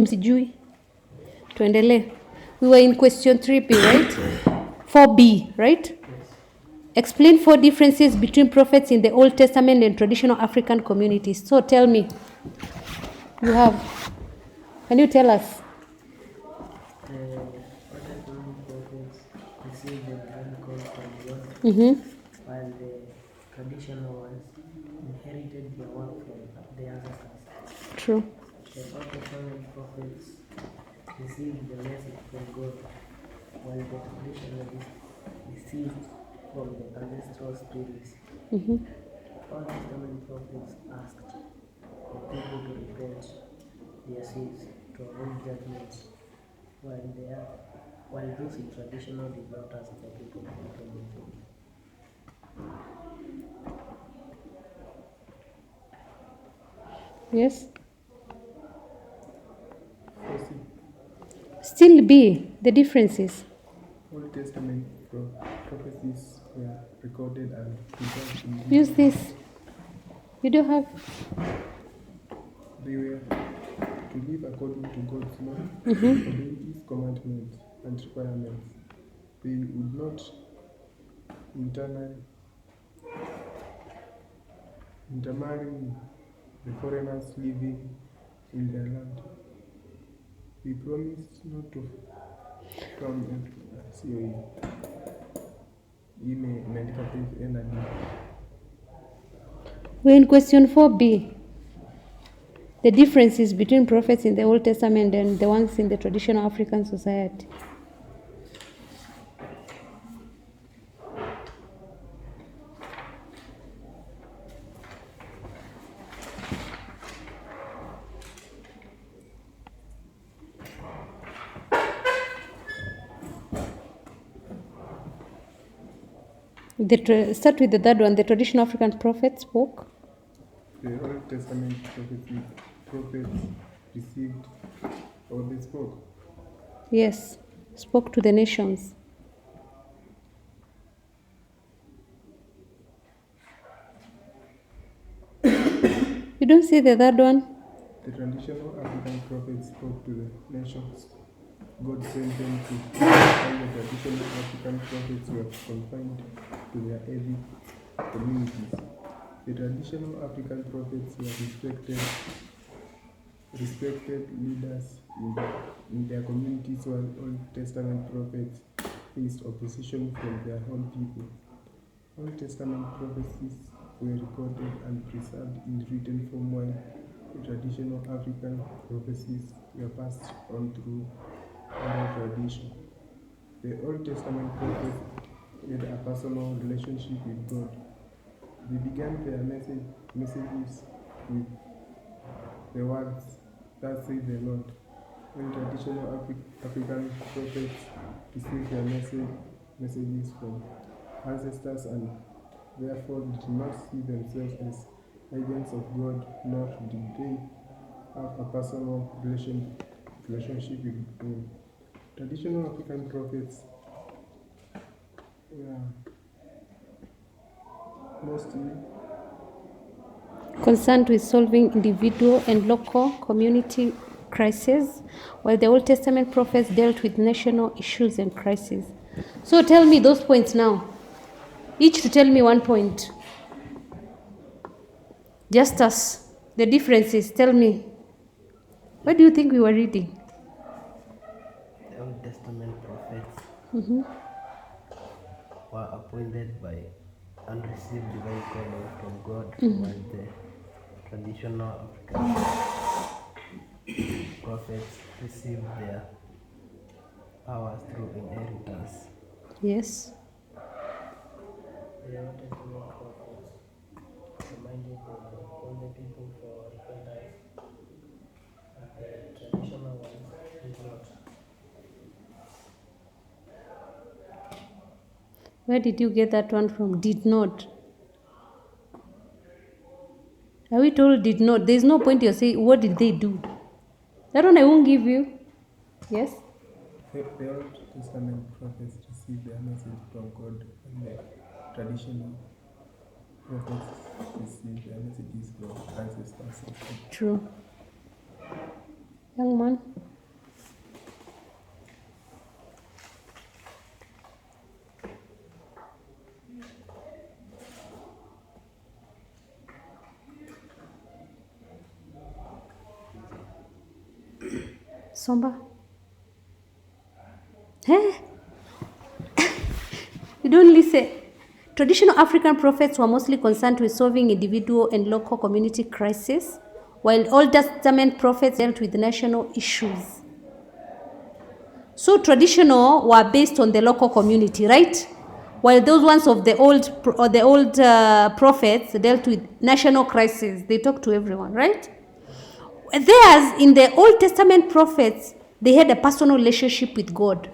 Msijui. Tuendelee. We were in question 3B, right? 4B, right? Explain 4 differences between prophets in the Old Testament and traditional African communities. So tell me, you have. Can you tell us? Old Testament prophets received the divine call from God, while the traditional ones inherited their work from their ancestors. True. The Old Testament prophets received the message from God, while the traditionalists received from the ancestral spirits. Old Testament prophets asked the people to repent their sins to avoid judgment, while those in traditional did not ask the people to repent their sins. Yes. First, Still B, the differences. Old Testament prophecies were recorded and preserved in Use detail. this. You do have. They were to live according to God's law, obey His commandments and requirements. They would not intermarry the foreigners living in their land. They promised not to from C.R.E. imeandika page N and D. We're in question 4B. The differences between prophets in the Old Testament and the ones in the traditional African society. Start with the third one. The traditional African prophets spoke. The Old Testament prophets received or they spoke. Yes, spoke to the nations. You don't see the third one? The traditional African prophets spoke to the nations. God sent them to while the traditional African prophets were confined to their early communities. The traditional African prophets were respected leaders in their communities, while Old Testament prophets faced opposition from their own people. Old Testament prophecies were recorded and preserved in written form, while the traditional African prophecies were passed on through oral tradition. The Old Testament prophets had a personal relationship with God. They began their messages with the words, "Thus says the Lord." When traditional African prophets received their messages from ancestors and therefore did not see themselves as agents of God, nor did they have a personal relationship with Him. Traditional African prophets were mostly Concerned with solving individual and local community crises, while the Old Testament prophets dealt with national issues and crises. So tell me those points now. Each to tell me one point. Just us. The differences, tell me. What do you think we were reading? The Old Testament prophets were appointed by and received divine calling from God, while the traditional African prophets received their powers through inheritance. Yes. The Old Testament prophets reminded all the people for repentance, but the traditional ones did not. Where did you get that one from? Did not. Are we told did not? There's no point you're saying, what did they do? That one I won't give you. Yes? the Old Testament prophets received their message from God, and the traditional prophets received their messages from ancestors. True. Young man. Somba. Eh? You don't listen. Traditional African prophets were mostly concerned with solving individual and local community crises, while Old Testament prophets dealt with national issues. So traditional were based on the local community, right? While those ones of the old prophets dealt with national crises. They talked to everyone, right? Theirs, in the Old Testament prophets, they had a personal relationship with God.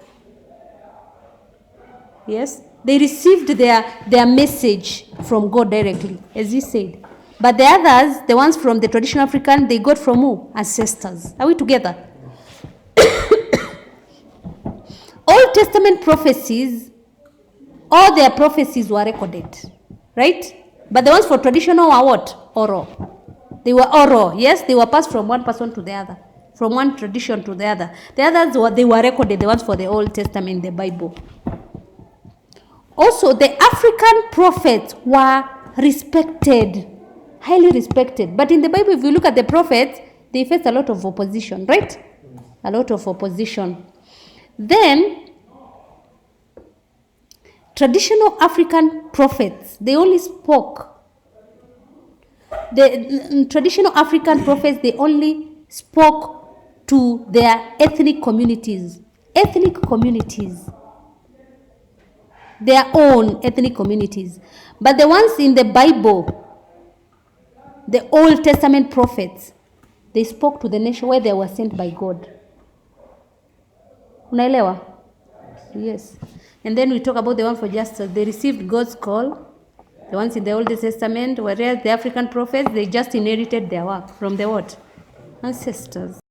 Yes? They received their message from God directly, as he said. But the others, the ones from the traditional African, they got from who? Ancestors. Are we together? Old Testament prophecies, all their prophecies were recorded, right? But the ones for traditional were what? Oral. They were oral, yes? They were passed from one person to the other, from one tradition to the other. The others, they were recorded, the ones for the Old Testament, the Bible. Also, the African prophets were respected, highly respected. But in the Bible, if you look at the prophets, they faced a lot of opposition, right? A lot of opposition. Then, traditional African prophets, they only spoke. The traditional African prophets, they only spoke to their ethnic communities. Ethnic communities. Their own ethnic communities. But the ones in the Bible, the Old Testament prophets, they spoke to the nation where they were sent by God. Unaelewa? Yes. And then we talk about the one for justice. They received God's call. The ones in the Old Testament, whereas the African prophets, they just inherited their work from the what? Ancestors.